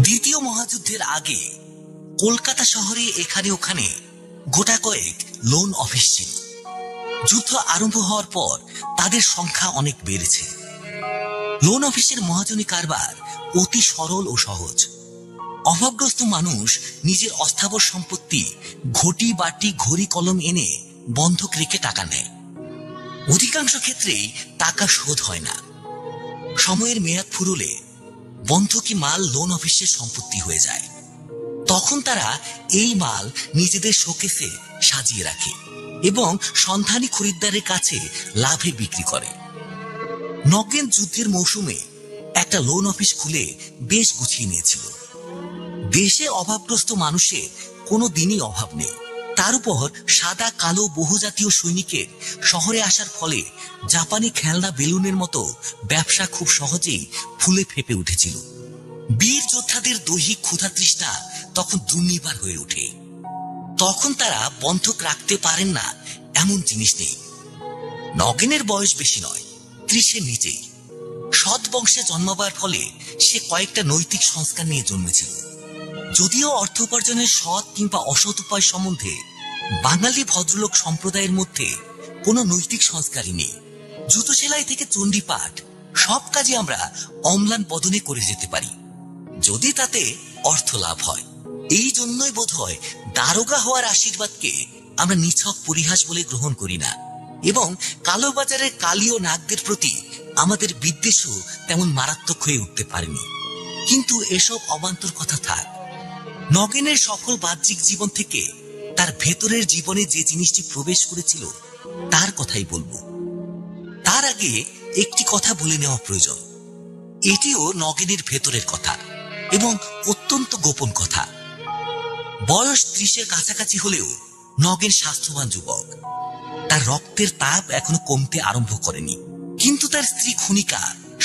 দ্বিতীয় মহাযুদ্ধের আগে কলকাতা শহরে এখানে ওখানে গোটা কয়েক লোন অফিস ছিল। যুদ্ধ আরম্ভ হওয়ার পর তাদের সংখ্যা অনেক বেড়েছে। লোন অফিসের মহাজনী কারবার অতি সরল ও সহজ। অভাবগ্রস্ত মানুষ নিজের অস্থাবর সম্পত্তি ঘটি বাটি ঘড়ি কলম এনে বন্ধক রেখে টাকা নেয়। অধিকাংশ ক্ষেত্রেই টাকা শোধ হয় না। সময়ের মেয়াদ ফুরলে বন্ধকি মাল লোন অফিসের সম্পত্তি হয়ে যায়। তখন তারা এই মাল নিজেদের শোকেসে সাজিয়ে রাখে এবং সন্ধানী খরিদ্দারের কাছে লাভে বিক্রি করে। নগেন যুদ্ধের মৌসুমে একটা লোন অফিস খুলে বেশ গুছিয়ে নিয়েছিল। দেশে অভাবগ্রস্ত মানুষের কোনো দিনই অভাব নেই। তার উপর সাদা কালো বহুজাতীয় সৈনিকের শহরে আসার ফলে জাপানি খেলনা বেলুনের মতো ব্যবসা খুব সহজেই ফুলে ফেপে উঠেছিল। বীর যোদ্ধাদের দৈহিক ক্ষুধা তৃষ্ণা তখন দুর্নিবার হয়ে ওঠে। তখন তারা বন্ধক রাখতে পারেন না এমন জিনিস নেই। নগেনের বয়স বেশি নয়, 30-এর নিচেই। সৎ বংশে জন্মাবার ফলে সে কয়েকটা নৈতিক সংস্কার নিয়ে জন্মেছিল। যদিও অর্থ উপার্জনের সৎ কিংবা অসৎ উপায় সম্বন্ধে বাঙালি ভদ্রলোক সম্প্রদায়ের মধ্যে কোনো নৈতিক সংস্কারই নেই। জুতো সেলাই থেকে চণ্ডী পাঠ সব কাজে আমরা অম্লান বদনে করে যেতে পারি, যদি তাতে অর্থ লাভ হয়। এই জন্যই বোধ হয় দারোগা হওয়ার আশীর্বাদকে আমরা নিছক পরিহাস বলে গ্রহণ করি না, এবং কালোবাজারের কালী ও নাগদের প্রতি আমাদের বিদ্বেষও তেমন মারাত্মক হয়ে উঠতে পারেনি। কিন্তু এসব অবান্তর কথা থাক। নগেনের সকল বাহ্যিক জীবন থেকে তার ভেতরের জীবনে যে জিনিসটি প্রবেশ করেছিল তার কথাই বলবো। তার আগে একটি কথা বলে নেওয়া প্রয়োজন। এটিও নগেনের ভেতরের কথা এবং অত্যন্ত গোপন কথা। বয়স 30-এর কাছাকাছি হলেও নগেন স্বাস্থ্যবান যুবক। তার রক্তের তাপ এখনো কমতে আরম্ভ করেনি। কিন্তু তার স্ত্রী খুনিকা,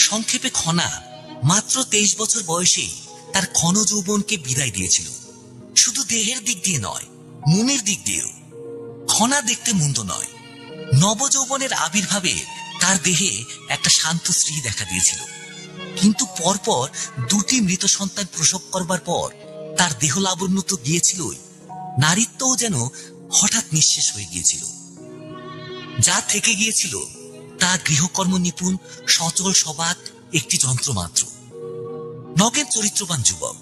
সংক্ষেপে খনা, মাত্র 23 বছর বয়সেই তার ক্ষণ যৌবনকে বিদায় দিয়েছিল। শুধু দেহের দিক দিয়ে নয়, মনের দিক দিয়েও। খনা দেখতে মন্দ নয়। নবযৌবনের আবির্ভাবে তার দেহে একটা শান্ত স্ত্রী দেখা দিয়েছিল। কিন্তু পরপর 2টি মৃত সন্তান প্রসব করবার পর তার দেহ লাবণ্য তো গিয়েছিলই, নারীত্বও যেন হঠাৎ নিঃশেষ হয়ে গিয়েছিল। যা থেকে গিয়েছিল তা গৃহকর্ম নিপুণ, সচল সবাক একটি যন্ত্র মাত্র। নগেন চরিত্রবান যুবক,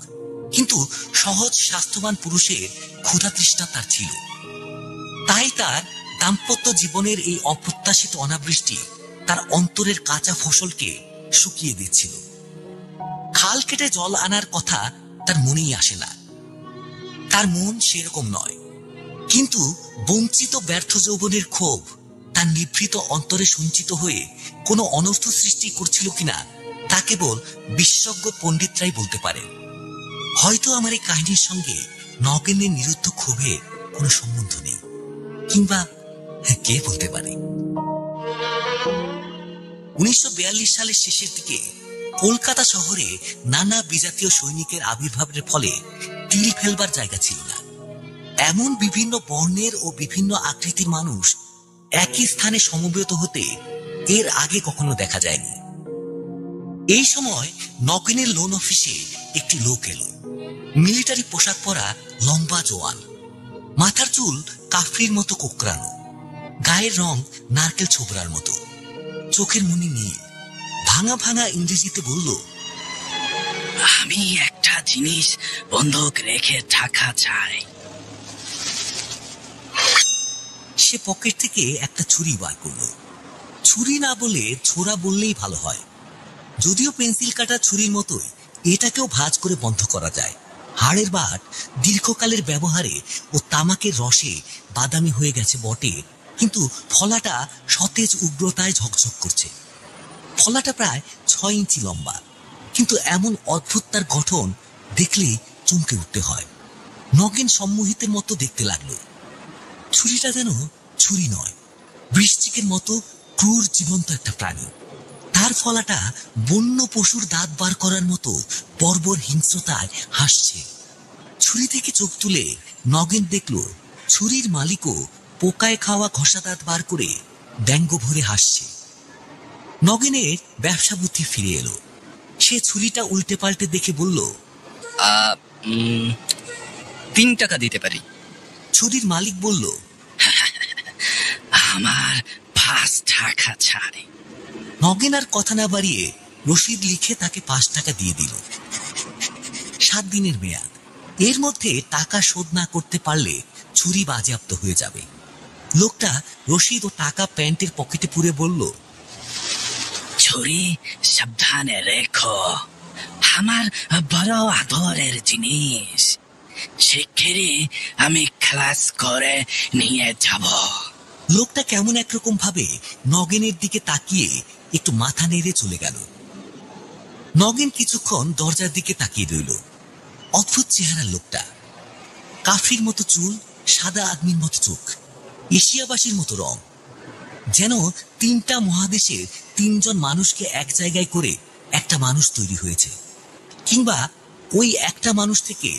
কিন্তু সহজ স্বাস্থ্যবান পুরুষের ক্ষুধা তৃষ্ণা তার ছিল। তাই তার দাম্পত্য জীবনের এই অপ্রত্যাশিত অনাবৃষ্টি তার অন্তরের কাঁচা ফসলকে শুকিয়ে দিচ্ছিল। খাল কেটে জল আনার কথা তার মনেই আসে না। তার মন সেরকম নয়। কিন্তু বঞ্চিত ব্যর্থ যৌবনের ক্ষোভ তার নিভৃত অন্তরে সঞ্চিত হয়ে কোনো অনর্থ সৃষ্টি করছিল কিনা তা কেবল বিশেষজ্ঞ পণ্ডিতরাই বলতে পারেন। হয়তো আমার এই কাহিনীর সঙ্গে নগেনের নিরুদ্ধ ক্ষোভের কোনো সম্বন্ধ নেই, কিংবা কে বলতে পারে। 1942 সালের শেষের দিকে কলকাতা শহরে নানা বিজাতীয় সৈনিকের আবির্ভাবের ফলে তিল ফেলবার জায়গা ছিল না। এমন বিভিন্ন বর্ণের ও বিভিন্ন আকৃতির মানুষ একই স্থানে সমবেত হতে এর আগে কখনো দেখা যায়নি। এই সময় নগেনের লোন অফিসে একটি লোক এলো। মিলিটারি পোশাক পরা, লম্বা জোয়ান, মাথার চুল কাফরির মতো কোকড়ানো, গায়ের রং নারকেল ছোবরার মতো, চোখের মনি নীল। ভাঙা ভাঙা ইংরেজিতে বলল, আমি একটা জিনিস বন্ধক রেখে টাকা চাই। সে পকেট থেকে একটা ছুরি বার করলো। ছুরি না বলে ছোরা বললেই ভালো হয়। যদিও পেন্সিল কাটা ছুরির মতোই এটাকেও ভাঁজ করে বন্ধ করা যায়। হাড়ের বাট দীর্ঘকালের ব্যবহারে ও তামাকের রসে বাদামি হয়ে গেছে বটে, কিন্তু ফলাটা সতেজ উগ্রতায় ঝকঝক করছে। ফলাটা প্রায় 6 ইঞ্চি লম্বা, কিন্তু এমন অদ্ভুত তার গঠন দেখলেই চমকে উঠতে হয়। নগেন সম্মোহিতের মতো দেখতে লাগলো। ছুরিটা যেন ছুরি নয়, বৃশ্চিকের মতো ক্রূর জীবন্ত একটা প্রাণী। তার ফলাটা বন্য পশুর দাঁত বার করার মতো বর্বর হিংস্রতায় হাসছে। ছুরি থেকে চোখ তুলে নগেন দেখল ছুরির মালিকও পোকায় খাওয়া ঘষা দাঁত বার করে ব্যঙ্গ ভরে হাসছে। নগেনের ব্যবসা বুদ্ধি ফিরে এলো। সে ছুরিটা উল্টে পাল্টে দেখে বলল, 3 টাকা দিতে পারি। ছুরির মালিক বলল, আমার 5 টাকা চাই। নগেন আর কথা না বাড়িয়ে রসিদ লিখে তাকে 5 টাকা দিয়ে দিল। 7 দিনের মেয়াদ, এর মধ্যে টাকা শোধ না করতে পারলে ছুরি বাজেয়াপ্ত হয়ে যাবে। লোকটা রসিদ ও টাকা প্যান্টের পকেটে পুরে বলল, ছুরি সাবধানে রেখো, আমার বড় আদরের জিনিস, শিগগিরই আমি ক্লাস করে নিয়ে যাব। লোকটা কেমন একরকম ভাবে নগেনের দিকে তাকিয়ে একটু মাথা নেড়ে চলে গেল। নগেন কিছুক্ষণ দরজার দিকে তাকিয়ে রইল। অদ্ভুত চেহারা লোকটা, কাফরির মতো চুল, সাদা আদমির মতো চোখ, এশিয়াবাসীর মতো রং, যেন 3টা মহাদেশের 3 জন মানুষকে এক জায়গায় করে একটা মানুষ তৈরি হয়েছে, কিংবা ওই একটা মানুষ থেকে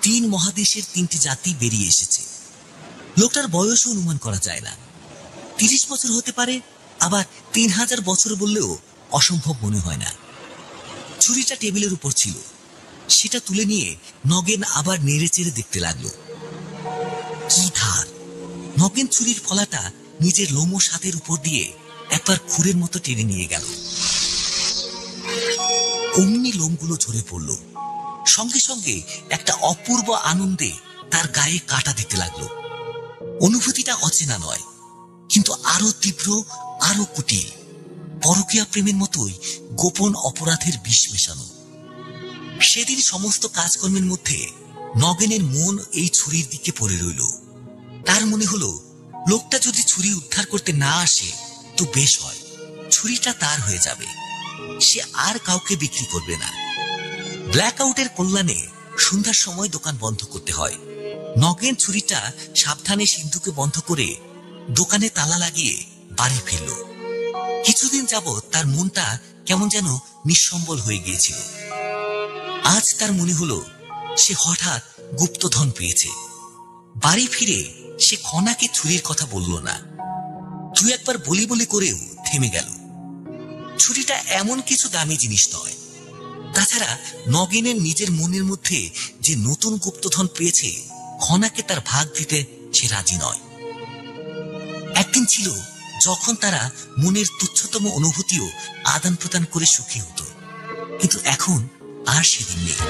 3 মহাদেশের 3টি জাতি বেরিয়ে এসেছে। লোকটার বয়সও অনুমান করা যায় না। 30 বছর হতে পারে, আবার 3000 বছর বললেও অসম্ভব মনে হয় না। ছুরিটা টেবিলের উপর ছিল, সেটা তুলে নিয়ে নগেন আবার নেড়ে চেড়ে দেখতে লাগলো। কি ধার! নগেন ছুরির ফলাটা নিজের লোমো হাতের উপর দিয়ে একবার খুরের মতো টেনে নিয়ে গেল। অমনি লোমগুলো ঝরে পড়ল। সঙ্গে সঙ্গে একটা অপূর্ব আনন্দে তার গায়ে কাটা দিতে লাগলো। অনুভূতিটা অচেনা নয়, কিন্তু আরো তীব্র, আরো কুটিল, পরকীয়া প্রেমের মতোই গোপন অপরাধের বিষ মেশানো। সেদিন সমস্ত কাজকর্মের মধ্যে নগেনের মন এই ছুরির দিকে পড়ে রইল। তার মনে হলো, লোকটা যদি ছুরি উদ্ধার করতে না আসে তো বেশ হয়, ছুরিটা তার হয়ে যাবে, সে আর কাউকে বিক্রি করবে না। ব্ল্যাক আউটের কল্যাণে সন্ধ্যার সময় দোকান বন্ধ করতে হয়। নগেন ছুরিটা সাবধানে সিন্ধুকে বন্ধ করে দোকানে তালা লাগিয়ে বাড়ি ফিরল। কিছুদিন যাবৎ তার মনটা কেমন যেন নিঃসম্বল হয়ে গিয়েছিল। আজ তার মনে হলো সে হঠাৎ গুপ্তধন পেয়েছে। বাড়ি ফিরে সে খনাকে ছুরির কথা বলল না, 2-1 বলি বলি করেও থেমে গেল। ছুরিটা এমন কিছু দামি জিনিস নয়। তাছাড়া নগেনের নিজের মনের মধ্যে যে নতুন গুপ্তধন পেয়েছে, খনাকে তার ভাগ দিতে সে রাজি নয়। একদিন ছিল যখন তারা মনের তুচ্ছতম অনুভূতিও আদান প্রদান করে সুখী হতো, কিন্তু এখন আর সেদিন নেই।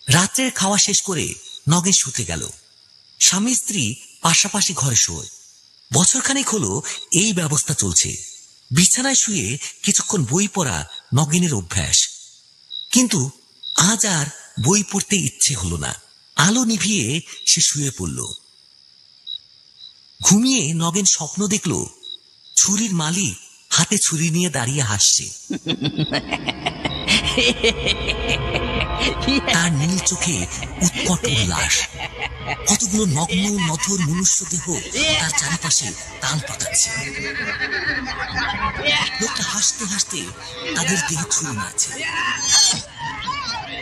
রাত্রের খাওয়া শেষ করে নগেন শুতে গেল। স্বামী স্ত্রী পাশাপাশি ঘরে শোয়। বছরখানেক হলো এই ব্যবস্থা চলছে। বিছানায় শুয়ে কিছুক্ষণ বই পড়া নগেনের অভ্যাস, কিন্তু আজ আর বই পড়তে ইচ্ছে হলো না। আলো নিভিয়ে সে শুয়ে পড়ল। ঘুমিয়ে নগেন স্বপ্ন দেখল, ছুরির মালিক হাতে ছুরি নিয়ে দাঁড়িয়ে হাসছে। তার নীল চোখে উৎকট উল্লাস। কতগুলো নগ্ন নথর মনুষ্য দেহ তার চারিপাশে তাল পাকাচ্ছে। লোকটা হাসতে হাসতে তাদের দেহে ছুরি মারছে।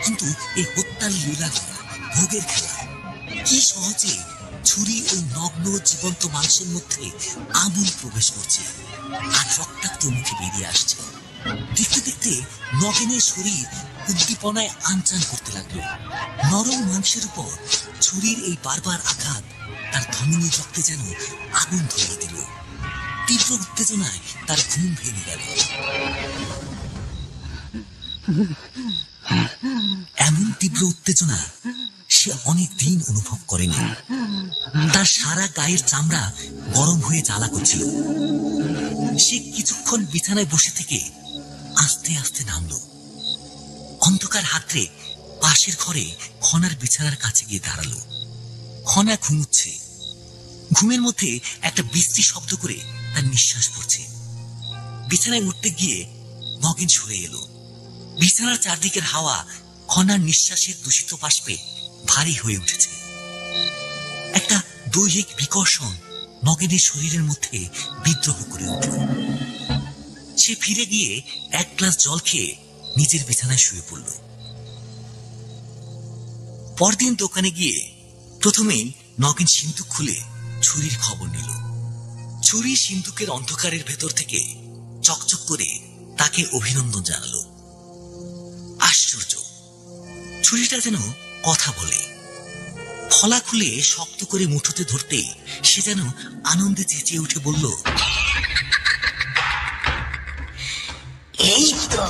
কিন্তু এই হত্যার লীলা, ভোগের খেলা, কি সহজে ছুরি ওই নগ্ন জীবন্ত মানুষের মধ্যে আমূল প্রবেশ করছে আর রক্তাক্ত মুখে বেরিয়ে আসছে। দেখতে দেখতে নগেনের শরীর উদ্দীপনায় আনচান করতে লাগলো। নরম মাংসের উপর ছুরির এই বারবার আঘাত তার ধমনী রক্তে যেন আগুন ধরিয়ে দিল। তীব্র উত্তেজনায় তার ঘুম ভেঙে গেল। এমন তীব্র উত্তেজনা সে অনেক দিন অনুভব করেনি। তার সারা গায়ের চামড়া গরম হয়ে জ্বালা করছিল। সে কিছুক্ষণ বিছানায় বসে থেকে আস্তে আস্তে নামল। অন্ধকার হাতড়ে পাশের ঘরে খনার বিছানার কাছে গিয়ে দাঁড়ালো। খনা ঘুমুচ্ছে। ঘুমের মধ্যে একটা বিশ্রী শব্দ করে তার নিঃশ্বাস পড়ছে। বিছানায় উঠতে গিয়ে নগেন সরে এলো। বিছানার চারদিকের হাওয়া খনার নিঃশ্বাসের দূষিত বাষ্পে ভারী হয়ে উঠেছে। একটা দৈহিক বিকর্ষণ নগেনের শরীরের মধ্যে বিদ্রোহ করে উঠল। সে ফিরে গিয়ে 1 গ্লাস জল খেয়ে নিজের বিছানায় শুয়ে পড়ল। পরদিন দোকানে গিয়ে প্রথমেই নগেন সিন্ধুক খুলে ছুরির খবর নিল। ছুরি সিন্ধুকের অন্ধকারের ভেতর থেকে চকচক করে তাকে অভিনন্দন জানালো। আশ্চর্য, ছুরিটা যেন কথা বলে। ফলা খুলে শক্ত করে মুঠোতে ধরতে সে যেন আনন্দে চেঁচিয়ে উঠে বলল, এই তো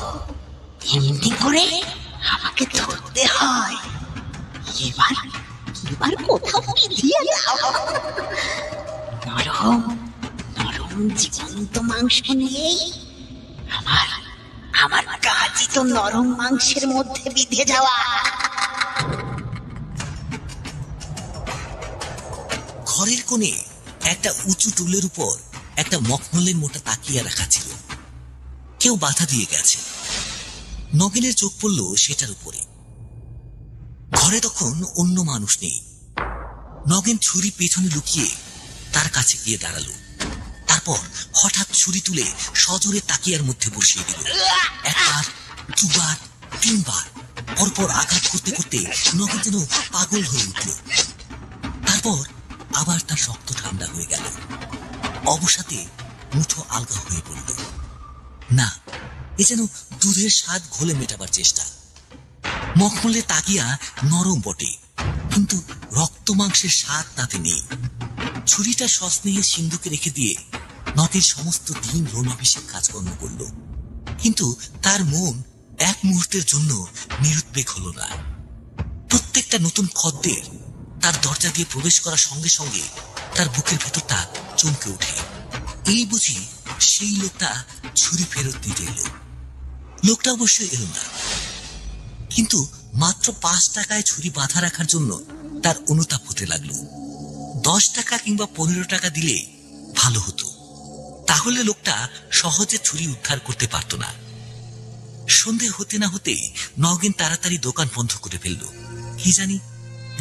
এমনি করে আমাকে ধরতে হয়। এবার এবার কোথাও দিয়ে দাও। নরম নরম জীবন্ত মাংস নেই। আমার আমার কাজই তো নরম মাংসের মধ্যে বিঁধে যাওয়া। ঘরের কোণে একটা উঁচু টুলের উপর একটা মখমলের মোটা তাকিয়া রাখা ছিল। কেউ বাধা দিয়ে গেছে। নগেনের চোখ পড়ল সেটার উপরে। ঘরে তখন অন্য মানুষ নেই। নগেন ছুরি পেছনে লুকিয়ে তার কাছে গিয়ে দাঁড়ালো। তারপর হঠাৎ ছুরি তুলে সজোরে তাকিয়ার মধ্যে বসিয়ে দিল। একবার, দুবার, তিনবার পরপর আঘাত করতে করতে নগেন যেন পাগল হয়ে উঠল। তারপর আবার তার রক্ত ঠান্ডা হয়ে গেল। অবসাদে মুঠো আলগা হয়ে পড়ল। না, এ যেন দুধের স্বাদ ঘোলে মেটাবার চেষ্টা। মখমলে তাকিয়া নরম বটে, কিন্তু রক্ত মাংসের স্বাদ তাতে নেই। ছুরিটা সস্নেহে সিন্ধুকে রেখে দিয়ে নগেন সমস্ত দিন লোন অফিসে কাজকর্ম করল, কিন্তু তার মন এক মুহূর্তের জন্য নিরুদ্বেগ হলো না। প্রত্যেকটা নতুন খদ্দের তার দরজা দিয়ে প্রবেশ করার সঙ্গে সঙ্গে তার বুকের ভেতরটা চমকে ওঠে। এই বুঝি সেই লোকটা ছুরি ফেরত দিতে এলো। লোকটা অবশ্যই এলো না, কিন্তু মাত্র 5 টাকায় ছুরি বাঁধা রাখার জন্য তার অনুতাপ হতে লাগলো। 10 টাকা কিংবা 15 টাকা দিলে ভালো হতো, তাহলে লোকটা সহজে ছুরি উদ্ধার করতে পারত না। সন্ধে হতে না হতেই নগেন তাড়াতাড়ি দোকান বন্ধ করে ফেলল। কি জানি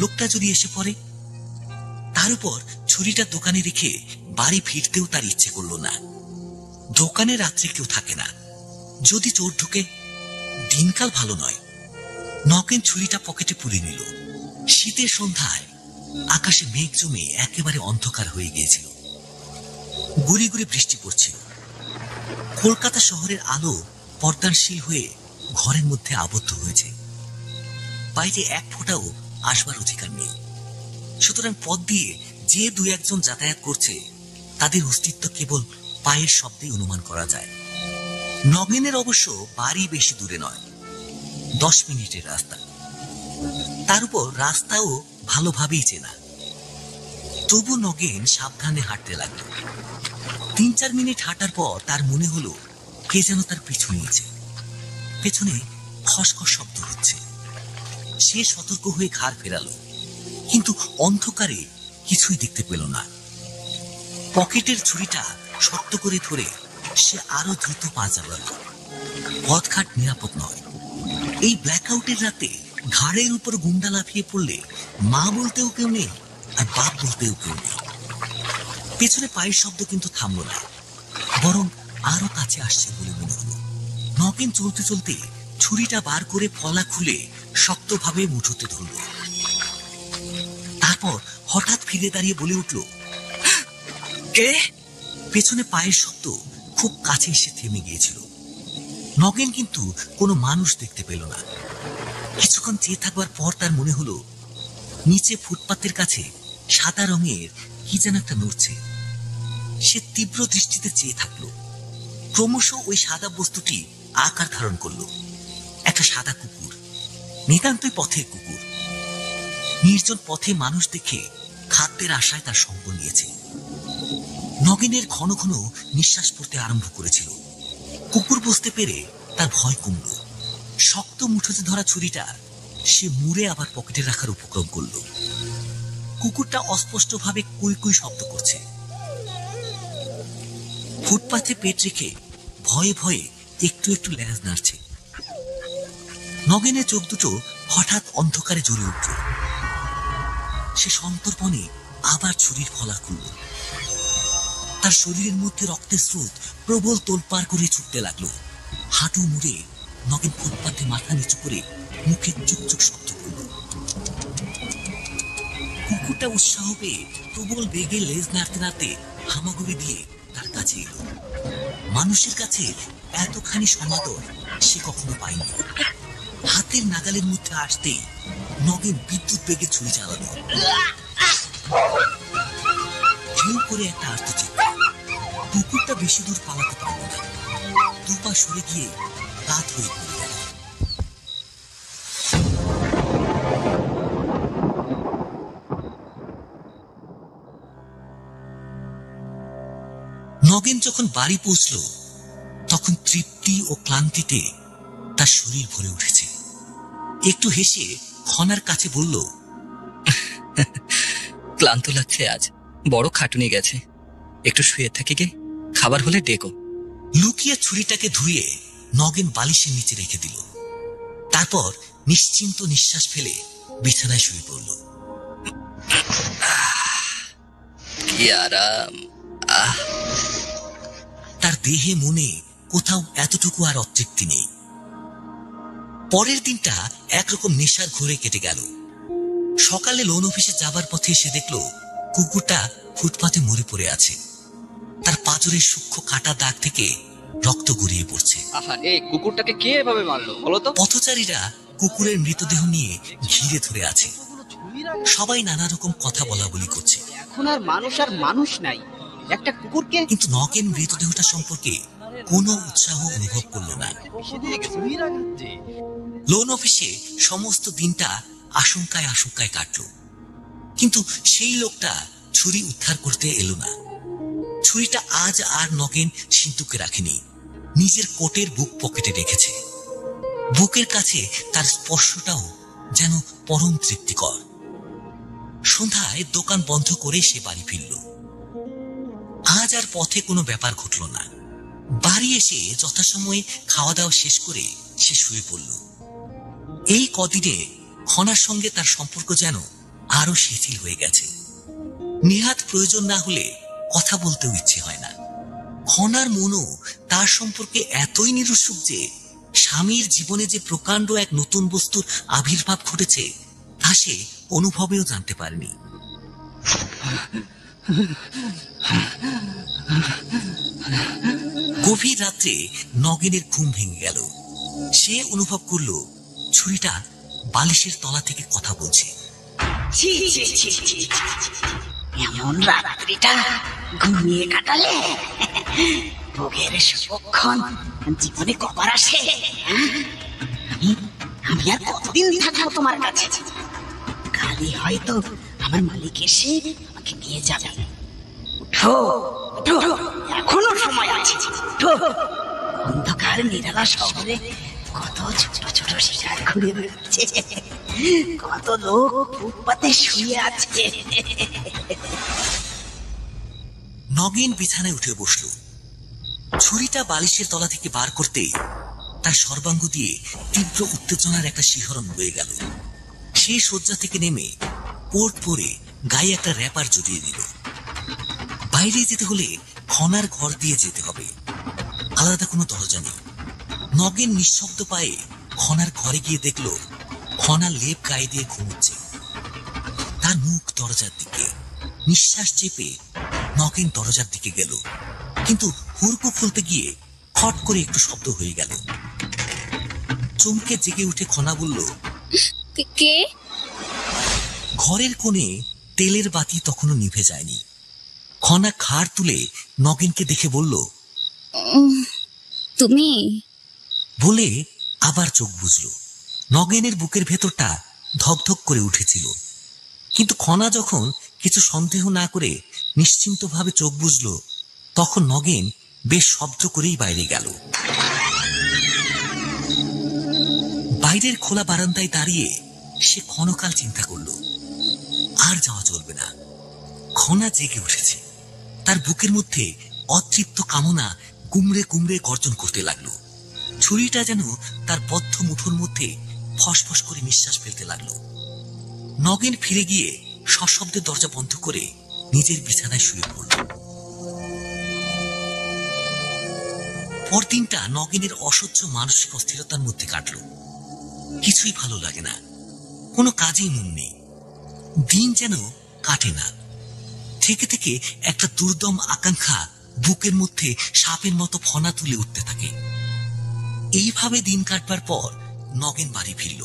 লোকটা যদি এসে পড়ে। তার উপর ছুরিটা দোকানে রেখে বাড়ি ফিরতেও তার ইচ্ছে করল না। দোকানে রাত্রে কেউ থাকে না, যদি চোর ঢুকে। দিনকাল ভালো নয়। নগেন ছুরিটা পকেটে পুরে নিল। শীতের সন্ধ্যায় আকাশে মেঘ জমে একেবারে অন্ধকার হয়ে গিয়েছিল। গুড়ি গুড়ি বৃষ্টি পড়ছিল। কলকাতা শহরের আলো পর্দানশীল হয়ে ঘরের মধ্যে আবদ্ধ হয়েছে। বাইরে এক ফোঁটাও আসবার অধিকার নেই। সুতরাং পথ দিয়ে যে 2-1 যাতায়াত করছে তাদের অস্তিত্ব কেবল পায়ের শব্দেই অনুমান করা যায়। নগেনের অবশ্য বাড়ি বেশি দূরে নয়, 10 মিনিটের রাস্তা। তার উপর রাস্তাও ভালোভাবেই চেনা। তবু নগেন সাবধানে হাঁটতে লাগলো। 3-4 মিনিট হাঁটার পর তার মনে হলো কে যেন তার পিছু নিয়েছে। পেছনে খসখস শব্দ হচ্ছে। সে সতর্ক হয়ে ঘাড় ফেরালো, কিন্তু অন্ধকারে কিছুই দেখতে পেল না। পকেটের ছুরিটা শক্ত করে ধরে সে আরো দ্রুত পা চালালো। পথঘাট নিরাপদ নয়। এই ব্ল্যাকআউটের রাতে ঘাড়ের উপর গুন্ডা লাফিয়ে পড়লে মা বলতেও কেউ নেই, আর বাপ বলতেও কেউ নেই। পেছনে পায়ের শব্দ কিন্তু থামলো না, বরং আরো কাছে আসছে বলে মনে হলো। নগেন চলতে চলতে ছুরিটা বার করে ফলা খুলে শক্তভাবে মুঠোতে ধরল। তারপর হঠাৎ ফিরে দাঁড়িয়ে বলে উঠল, কে? পেছনে পায়ের শব্দ খুব কাছে এসে থেমে গিয়েছিল। নগেন কিন্তু কোনো মানুষ দেখতে পেল না। কিছুক্ষণ চেয়ে থাকবার পর তার মনে হলো নিচে ফুটপাতের কাছে সাদা রঙের কি যেন একটা নড়ছে। সে তীব্র দৃষ্টিতে চেয়ে থাকলো। ক্রমশ ওই সাদা বস্তুটি আকার ধারণ করলো। একটা সাদা কুকুর, নিতান্তই পথের কুকুর। নির্জন পথে মানুষ দেখে খাদ্যের আশায় তার সঙ্গ নিয়েছে। নগেনের ঘন ঘন নিঃশ্বাস পড়তে আরম্ভ করেছিল। কুকুর বুঝতে পেরে তার ভয় কমল। শক্ত মুঠোতে ধরা ছুরিটা সে মুড়ে আবার পকেটে রাখার উপক্রম করল। কুকুরটা অস্পষ্টভাবে কুই কুই শব্দ করছে। ফুটপাথে পেট রেখে ভয়ে ভয়ে একটু একটু লেজ নাড়ছে। নগেনের চোখ দুটো হঠাৎ অন্ধকারে জ্বলে উঠল। সে সন্তর্পণে আবার ছুরির ফলা খুলল। তার শরীরের মধ্যে রক্তের স্রোত প্রবল তোলপাড় করে ছুটতে লাগলো। হাঁটু মুড়ে নগেন ফুটপাথে মাথা নিচু করে মুখে চুকচুক শব্দ করল। কুকুরটা উৎসাহ পেয়ে প্রবল বেগে লেজ নাড়তে নাড়তে হামাগুড়ি দিয়ে তার কাছে এলো। মানুষের কাছে এতখানি সমাদর সে কখনো পায়নি। হাতের নাগালের মধ্যে আসতেই নগেন বিদ্যুৎ বেগে ছুরি চালালো। ঢেউ করে একটা আর্তচিৎকার। কুকুরটা বেশি দূর পালাতে পারল না, দুপা সরে গিয়ে রাত হয়ে পড়ে গেল। নগেন যখন বাড়ি পৌঁছল তখন তৃপ্তি ও ক্লান্তিতে তার শরীর ভরে উঠেছে। একটু হেসে খনার কাছে বলল, ক্লান্ত লাগছে, আজ বড় খাটুনি গেছে, একটু শুয়ে থাকি গে, খাবার হলে ডেকো। লুকিয়ে ছুরিটাকে ধুয়ে নগেন বালিশের নিচে রেখে দিল। তারপর নিশ্চিন্ত নিঃশ্বাস ফেলে বিছানায় শুয়ে পড়ল। কি আরাম। তার দেহে মনে কোথাও এতটুকু আর অতৃপ্তি নেই। পরের দিনটা একরকম নেশার ঘোরে কেটে গেল। সকালে লোন অফিসে যাবার পথে এসে দেখল কুকুরটা ফুটপাতে মরে পড়ে আছে। তার পাঁজরের সূক্ষ্ম কাটা দাগ থেকে রক্ত গড়িয়ে পড়ছে। এই কুকুরটাকে কে এভাবে মারলো বলো তো? পথচারীরা কুকুরের মৃতদেহ নিয়ে ঘিরে ধরে আছে। সবাই নানা রকম কথা বলা বলি করছে। এখন আর মানুষ নাই, একটা কুকুরকে। কিন্তু নগেন মৃতদেহটা সম্পর্কে কোনো উৎসাহ অনুভব করল না। লোন অফিসে সমস্ত দিনটা আশঙ্কায় আশঙ্কায় কাটল, কিন্তু সেই লোকটা ছুরি উদ্ধার করতে এলো না। ছুরিটা আজ আর নগেন সিন্ধুকে রাখেনি, নিজের কোটের বুক পকেটে রেখেছে। বুকের কাছে তার স্পর্শটাও যেন পরম তৃপ্তিকর। সন্ধ্যায় দোকান বন্ধ করে সে বাড়ি ফিরল। আজ আর পথে কোনো ব্যাপার ঘটল না। বাড়ি এসে যথাসময়ে খাওয়া দাওয়া শেষ করে সে শুয়ে পড়ল। এই কদিনে খনার সঙ্গে তার সম্পর্ক যেন আরো শিথিল হয়ে গেছে। নিহাত প্রয়োজন না হলে কথা বলতেও ইচ্ছে হয় না। খনার মনও তার সম্পর্কে এতই নিরুৎসুক যে স্বামীর জীবনে যে প্রকাণ্ড এক নতুন বস্তুর আবির্ভাব ঘটেছে তা সে অনুভবেও জানতে পারেনি। গভীর রাত্রে নগেনের ঘুম ভেঙে গেল। সে অনুভব করল ছুরিটা বালিশের তলা থেকে কথা বলছে। এমন রাত্রিটা ঘুমিয়ে কাটালে ভোগের সুখক্ষণ জীবনে কবার আসে? আমি আর কতদিন থাকবো তোমার কাছে? কালই হয়তো আমার মালিক এসে আমাকে নিয়ে যাবে। উঠো উঠো, এখনো সময় আছে। উঠো, অন্ধকার নিরালা শহরে কত ছোট ছোট শিকার ঘুরে বেড়াচ্ছে, কত লোক ফুটপাতে শুয়ে আছে। নগেন বিছানায় উঠে বসল। ছুরিটা বালিশের তলা থেকে বার করতে তার সর্বাঙ্গ দিয়ে তীব্র উত্তেজনার একটা শিহরণ বয়ে গেল। সে শয্যা থেকে নেমে পোর্ট পরে গায়ে একটা র্যাপার জড়িয়ে দিল। বাইরে যেতে হলে খনার ঘর দিয়ে যেতে হবে, আলাদা কোনো দরজা নেই। নগেন নিঃশব্দ পায়ে খনার ঘরে গিয়ে দেখল খনা লেপ গায়ে দিয়ে ঘুমোচ্ছে। তার মুখ দরজার দিকে। নিঃশ্বাস চেপে নগেন দরজার দিকে গেল, কিন্তু হুড়কো খুলতে গিয়ে খট করে একটু শব্দ হয়ে গেল। চমকে জেগে উঠে খনা বলল, কে? ঘরের কোণে তেলের বাতি তখনও নিভে যায়নি। খনা খাড় তুলে নগেনকে দেখে বলল, তুমি? বলে আবার চোখ বুঝল। নগেনের বুকের ভেতরটা ধকধক করে উঠেছিল, কিন্তু খনা যখন কিছু সন্দেহ না করে নিশ্চিন্তভাবে চোখ বুঝল তখন নগেন বেশ শব্দ করেই বাইরে গেল। বাইরের খোলা বারান্দায় দাঁড়িয়ে সে ক্ষণকাল চিন্তা করল, আর যাওয়া চলবে না। খনা জেগে উঠেছে। তার বুকের মধ্যে অতৃপ্ত কামনা গুমড়ে গুমড়ে গর্জন করতে লাগলো। ছুরিটা যেন তার বদ্ধ মুঠোর মধ্যে ফসফস করে নিঃশ্বাস ফেলতে লাগলো। নগেন ফিরে গিয়ে সশব্দে দরজা বন্ধ করে নিজের বিছানায় শুয়ে পড়ল। পরদিনটা নগেনের অসহ্য মানসিক অস্থিরতার মধ্যে কাটল। কিছুই ভালো লাগে না, কোনো কাজেই মন নেই। দিন যেন কাটে না। থেকে থেকে একটা দুর্দম আকাঙ্ক্ষা বুকের মধ্যে সাপের মতো ফনা তুলে উঠতে থাকে। এইভাবে দিন কাটবার পর নগেন বাড়ি ফিরল।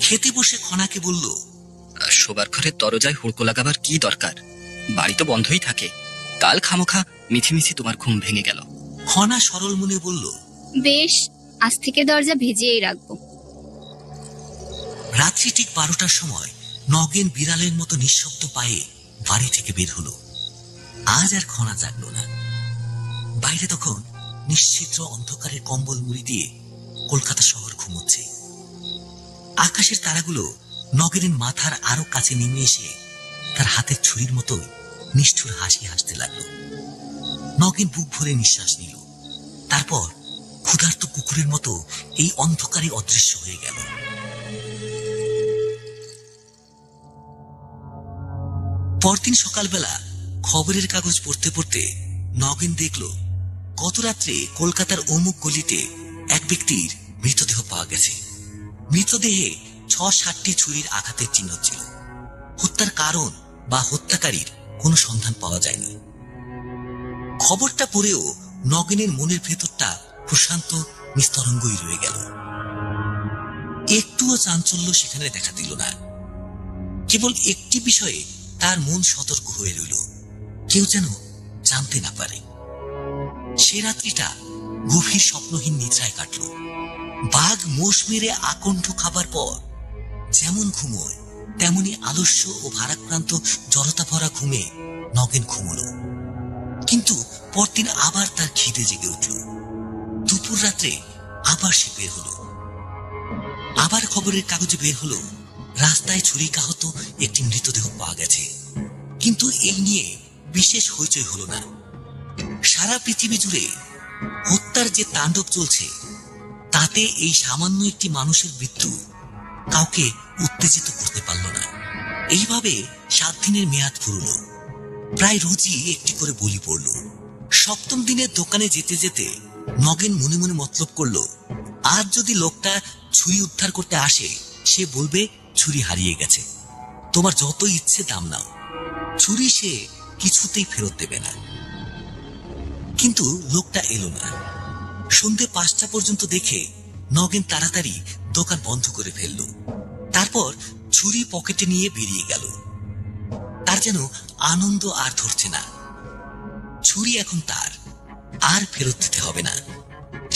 খেতে বসে খনাকে বলল, শোবার ঘরের দরজায় হুড়কো লাগাবার কি দরকার? বাড়ি তো বন্ধই থাকে। কাল খামোখা মিছিমিছি তোমার ঘুম ভেঙে গেল। খনা সরল মনে বলল, বেশ, আজ থেকে দরজা ভিজিয়েই রাখবো। রাত্রি ঠিক 12টার সময় নগেন বিড়ালের মতো নিঃশব্দ পায়ে বাড়ি থেকে বের হলো। আজ আর খনা জাগল না। বাইরে তখন নিশ্চিদ্র অন্ধকারের কম্বল মুড়ি দিয়ে কলকাতা শহর ঘুমোচ্ছে। আকাশের তারাগুলো নগেনের মাথার আরো কাছে নেমে এসে তার হাতের ছুরির মতো নিষ্ঠুর হাসি হাসতে লাগলো। নগেন বুক ভরে নিঃশ্বাস নিল। তারপর ক্ষুধার্ত কুকুরের মতো এই অন্ধকারে অদৃশ্য হয়ে গেল। পরদিন সকালবেলা খবরের কাগজ পড়তে পড়তে নগেন দেখল গত রাত্রে কলকাতার অমুক গলিতে এক ব্যক্তির মৃতদেহ পাওয়া গেছে। মৃতদেহে 6-7টি ছুরির আঘাতের চিহ্ন ছিল। হত্যার কারণ বা হত্যাকারীর কোনো সন্ধান পাওয়া যায়নি। খবরটা পড়েও নগেনের মনের ভেতরটা প্রশান্ত নিস্তরঙ্গই রয়ে গেল। একটুও চাঞ্চল্য সেখানে দেখা দিল না। কেবল একটি বিষয়ে তার মন সতর্ক হয়ে রইল, কেউ যেন জানতে না পারে। সে রাত্রিটা গভীর স্বপ্নহীন নিদ্রায় কাটল। বাঘ মোষ মেরে আকণ্ঠ খাবার পর যেমন ঘুমোয় তেমনি আলস্য ও ভারাক্রান্ত জড়তা ভরা ঘুমে নগেন ঘুমল। কিন্তু পরদিন আবার তার খিদে জেগে উঠল। দুপুর রাত্রে আবার সে বের হলো। আবার খবরের কাগজে বের হলো রাস্তায় ছুরিকাহত একটি মৃতদেহ পাওয়া গেছে। কিন্তু এই নিয়ে বিশেষ হইচই হলো না। সারা পৃথিবী জুড়ে হত্যার যে তাণ্ডব চলছে তাতে এই সামান্য একটি মানুষের মৃত্যু কাউকে উত্তেজিত করতে পারল না। এইভাবে 7 দিনের মেয়াদ ফুরল। প্রায় রোজই একটি করে বলি পড়ল। 7ম দিনের দোকানে যেতে যেতে নগেন মনে মনে মতলব করল, আজ যদি লোকটা ছুরি উদ্ধার করতে আসে সে বলবে ছুরি হারিয়ে গেছে, তোমার যত ইচ্ছে দাম নাও, ছুরি সে কিছুতেই ফেরত দেবে না। কিন্তু লোকটা এলো না। সন্ধ্যে 5টা পর্যন্ত দেখে নগেন তাড়াতাড়ি দোকান বন্ধ করে ফেলল। তারপর ছুরি পকেটে নিয়ে বেরিয়ে গেল। তার যেন আনন্দ আর ধরছে না। ছুরি এখন তার, আর ফেরত দিতে হবে না।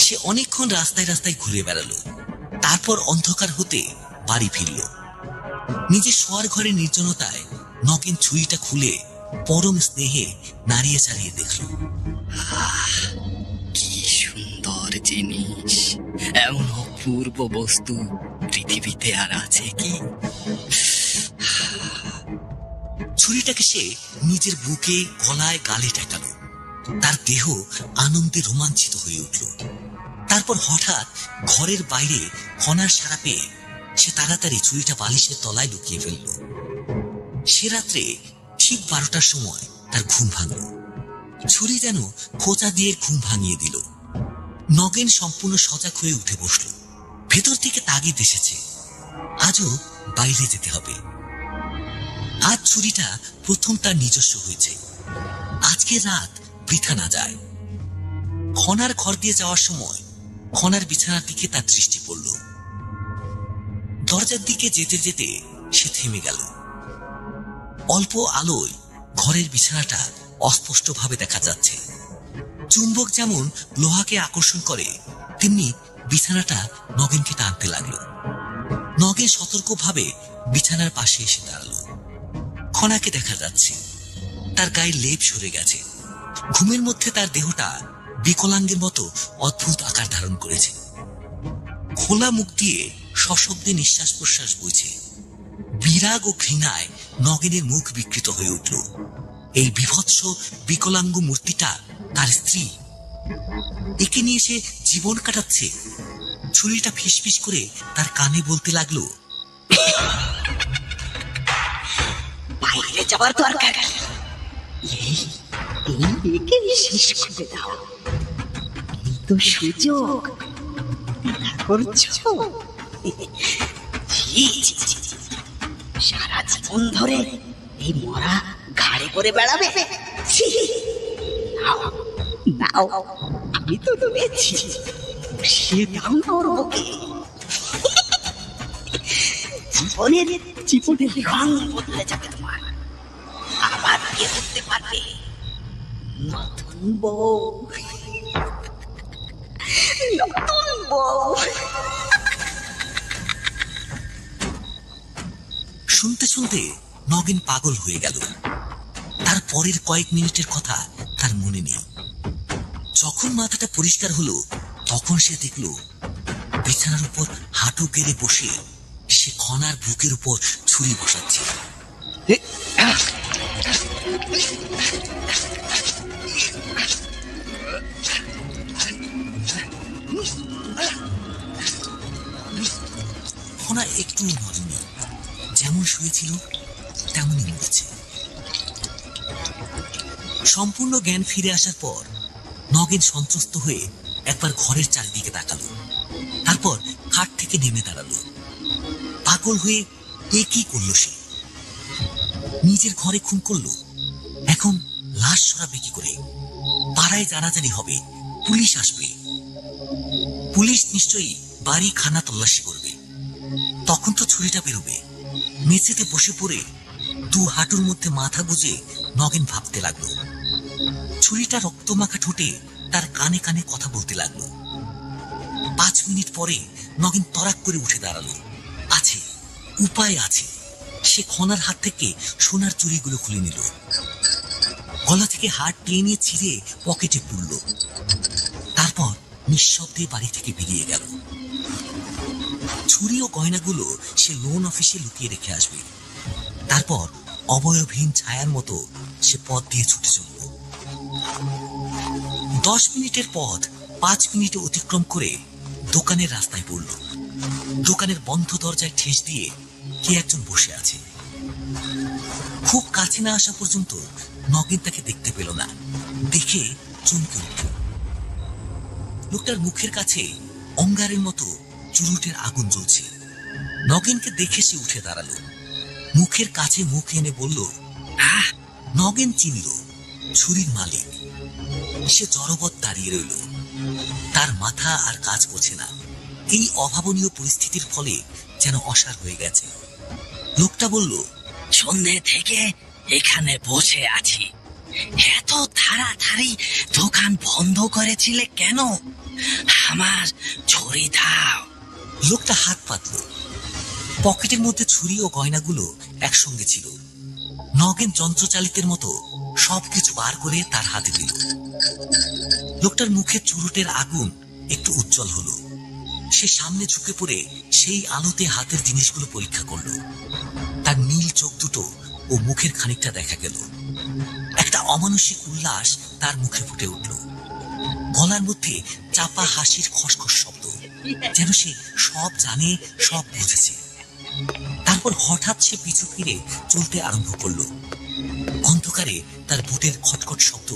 সে অনেকক্ষণ রাস্তায় রাস্তায় ঘুরে বেড়ালো। তারপর অন্ধকার হতে বাড়ি ফিরল। নিজের শোয়ার ঘরের নির্জনতায় নগেন ছুরিটা খুলে পরম স্নেহে নাড়িয়ে চাড়িয়ে দেখল। কি সুন্দর জিনিস! এমন অপূর্ব বস্তু পৃথিবীতে আর আছে কি? ছুরিটাকে সে নিজের বুকে গলায় গালে ঠেকালো। তার দেহ আনন্দে রোমাঞ্চিত হয়ে উঠল। তারপর হঠাৎ ঘরের বাইরে খনার সাড়া পেয়ে সে তাড়াতাড়ি ছুরিটা বালিশের তলায় লুকিয়ে ফেলল। সে রাত্রে ঠিক 12টার সময় তার ঘুম ভাঙল। ছুরি যেন খোঁচা দিয়ে ঘুম ভাঙিয়ে দিল। নগেন সম্পূর্ণ সজাগ হয়ে উঠে বসল। ভেতর থেকে তাগিদ এসেছে, আজও বাইরে যেতে হবে। আজ ছুরিটা প্রথম তার নিজস্ব হয়েছে। আজকে রাত বৃথা না যায়। খনার ঘর দিয়ে যাওয়ার সময় খনার বিছানার দিকে তার দৃষ্টি পড়ল। দরজার দিকে যেতে যেতে সে থেমে গেল। অল্প আলোয় ঘরের বিছানাটা অস্পষ্টভাবে দেখা যাচ্ছে। চুম্বক যেমন লোহাকে আকর্ষণ করে তেমনি বিছানাটা নগেনকে টানতে লাগলো। নগেন সতর্কভাবে বিছানার পাশে এসে দাঁড়ালো। খনাকে দেখা যাচ্ছে, তার গায়ে লেপ সরে গেছে। ঘুমের মধ্যে তার দেহটা বিকলাঙ্গের মতো অদ্ভুত আকার ধারণ করেছে। খোলা মুখ দিয়ে সশব্দে নিঃশ্বাস প্রশ্বাস বইছে। বিরাগ ও ঘৃণায় নগেনের মুখ বিকৃত হয়ে উঠল। এই বিভৎস বিকলাঙ্গ মূর্তিটা তার স্ত্রী। একে নিয়ে সে জীবন কাটাচ্ছে। ছুরিটা ফিসফিস করে তার কানে বলতে লাগলো, বাইরে যাবার দরকার এই একে শেষ করে দাও। কিন্তু সুযোগ করছো। সারা জীবন ধরে এই মরা ঘাড়ে করে বেড়াবে। নাও নাও, আমি তো রয়েছি, সে দাও না ওর বুকে। জীবনের রং বদলে যাবে তোমার। আবার বিয়ে করতে পারবে নতুন বউ। নতুন বউ। শুনতে শুনতে নগেন পাগল হয়ে গেল। তার পরের কয়েক মিনিটের কথা তার মনে নেই। যখন মাথাটা পরিষ্কার হলো তখন সে দেখল বিছানার উপর হাঁটু গেড়ে বসে সে খনার বুকের উপর ছুরি বসাচ্ছে। খনা একটু নড়েনি, যেমন শুয়েছিল তেমনই মরেছে। সম্পূর্ণ জ্ঞান ফিরে আসার পর নগেন সন্ত্রস্ত হয়ে একবার ঘরের চারিদিকে তাকালো, তারপর খাট থেকে নেমে দাঁড়ালো। পাগল হয়ে এ কি করলো সে? নিজের ঘরে খুন করলো, এখন লাশ সরাবে কি করে? পাড়ায় জানাজানি হবে, পুলিশ আসবে। পুলিশ নিশ্চয়ই বাড়ি খানা তল্লাশি করবে, তখন তো ছুরিটা বেরোবে। মেঝেতে বসে পড়ে দু হাঁটুর মধ্যে মাথা গুজে নগেন ভাবতে লাগলো। ছুরিটা রক্তমাখা ঠোঁটে তার কানে কানে কথা বলতে লাগলো। 5 মিনিট পরে নগেন তরাক করে উঠে দাঁড়ালো। আছে, উপায় আছে। সে খনার হাত থেকে সোনার চুড়িগুলো খুলে নিল, গলা থেকে হাত টেনে ছিঁড়ে পকেটে পুরল, তারপর নিঃশব্দে বাড়ি থেকে বেরিয়ে গেল। ছুরি ও গয়নাগুলো সে লোন অফিসে লুকিয়ে রেখে আসবে। তারপর অবয়বহীন ছায়ার মতো সে পথ দিয়ে ছুটে চলল। 10 মিনিটের পথ 5 মিনিটে অতিক্রম করে দোকানের রাস্তায় পড়ল। দোকানের বন্ধ দরজায় ঠেস দিয়ে কে একজন বসে আছে। খুব কাছে না আসা পর্যন্ত নগেন তাকে দেখতে পেল না। দেখে চমকে উঠল। লোকটার মুখের কাছে অঙ্গারের মতো চুরুটের আগুন জ্বলছে। নগেনকে দেখে সে উঠে দাঁড়ালো, মুখের কাছে মুখ এনে বলল, আহ! নগেন চিনল ছুরির মালিক। সে জড়বৎ দাঁড়িয়ে রইল, তার মাথা আর কাজ করছে না। এই অভাবনীয় পরিস্থিতির ফলে যেন অসাড় হয়ে গেছে। লোকটা বলল, সন্ধ্যে থেকে এখানে বসে আছি, এত তাড়াতাড়ি দোকান বন্ধ করেছিলে কেন? আমার ছুরি দাও। লোকটা হাত পাতল। পকেটের মধ্যে ছুরি ও গয়নাগুলো একসঙ্গে ছিল। নগেন যন্ত্রচালিতের মতো সবকিছু বার করে তার হাতে দিল। লোকটার মুখে চুরুটের আগুন একটু উজ্জ্বল হলো। সে সামনে ঝুঁকে পড়ে সেই আলোতে হাতের জিনিসগুলো পরীক্ষা করলো। তার নীল চোখ দুটো ও মুখের খানিকটা দেখা গেল। একটা অমানসিক উল্লাস তার মুখে ফুটে উঠল। গলার মধ্যে চাপা হাসির খসখস শব্দ, যেন সে সব জানে, সব বুঝেছে। তারপর হঠাৎ সে পিছু ফিরে চলতে আরম্ভ করলো। অন্ধকারে তার বুটের খটখট শব্দ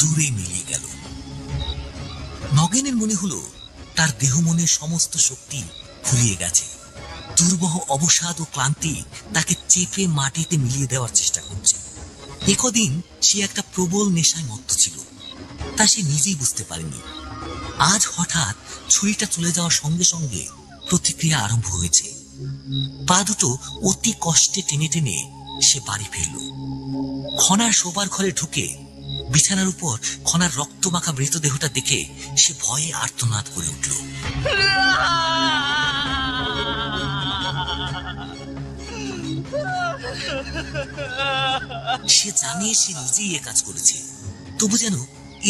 দূরে মিলিয়ে গেল। নগেনের মনে হলো তার দেহ মনের সমস্ত শক্তি ফুরিয়ে গেছে। দুর্বহ অবসাদ ও ক্লান্তি তাকে চেপে মাটিতে মিলিয়ে দেওয়ার চেষ্টা করছে। একদিন সে একটা প্রবল নেশায় মত্ত ছিল, তা সে নিজেই বুঝতে পারেনি। আজ হঠাৎ ছুরিটা চলে যাওয়ার সঙ্গে সঙ্গে প্রতিক্রিয়া আরম্ভ হয়েছে। পা দুটো অতি কষ্টে টেনে টেনে সে বাড়ি ফিরল। খনার শোবার ঘরে ঢুকে বিছানার উপর খনার রক্তমাখা মৃতদেহটা দেখে সে ভয়ে আর্তনাদ করে উঠল। সে জানে সে নিজেই এ কাজ করেছে, তবু যেন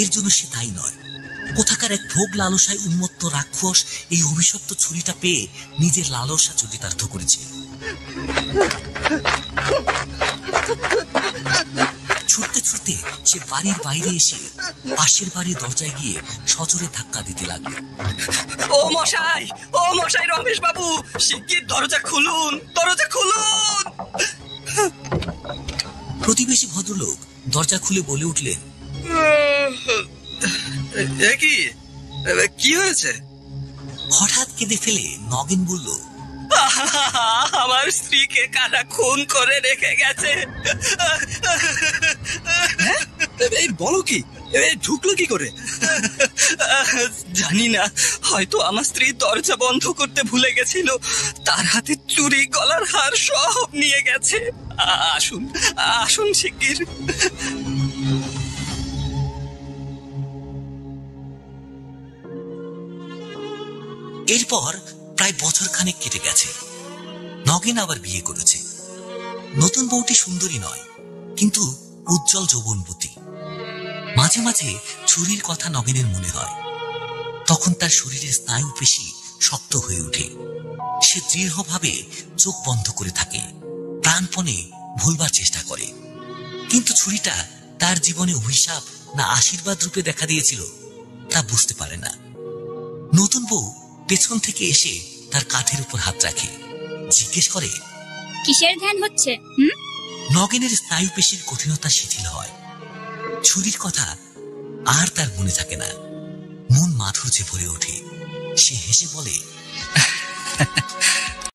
এর জন্য সে দায়ী নয়। কোথাকার এক ভোগ লালসায় উন্মত্ত রাক্ষস এই অভিশপ্ত ছুরিটা পেয়ে নিজের লালসা চরিতার্থ করেছে। ছুটতে ছুটতে সে বাড়ির বাইরে এসে পাশের বাড়ির দরজায় গিয়ে সজোরে ধাক্কা দিতে লাগলো। ও মশাই রমেশ বাবু, শিগগির দরজা খুলুন, দরজা খুলুন। প্রতিবেশী ভদ্রলোক দরজা খুলে বলে উঠলেন, কি হয়েছে? হঠাৎ কেঁদে ফেলে নগেন বলল, আমার স্ত্রীকে কারা খুন করে রেখে গেছে। এই বলো কি, ঢুকলো কি করে? জানি না, হয়তো আমার স্ত্রী দরজা বন্ধ করতে ভুলে গেছিল, তার হাতে চুড়ি, গলার হার সব নিয়ে গেছে। আসুন আসুন শিগগির। এরপর প্রায় বছর খানেক কেটে গেছে। নগেন আবার বিয়ে করেছে। নতুন বউটি সুন্দরী নয়, কিন্তু উজ্জ্বল যৌবনবতী। মাঝে মাঝে ছুরির কথা নগেনের মনে হয়। তখন তার শরীরের স্নায়ু পেশি শক্ত হয়ে ওঠে। সে দৃঢ়ভাবে চোখ বন্ধ করে থাকে, প্রাণপণে ভুলবার চেষ্টা করে। কিন্তু ছুরিটা তার জীবনে অভিশাপ না আশীর্বাদ রূপে দেখা দিয়েছিল তা বুঝতে পারে না। নতুন বউ পেছন থেকে এসে তার কাঁধের উপর হাত রাখে, জিজ্ঞেস করে, কিসের ধ্যান হচ্ছে? নগেনের স্নায়ু পেশির কঠিনতা শিথিল হয়। ছুরির কথা আর তার মনে থাকে না। মন মাধুর্যে ভরে ওঠে। সে হেসে বলে,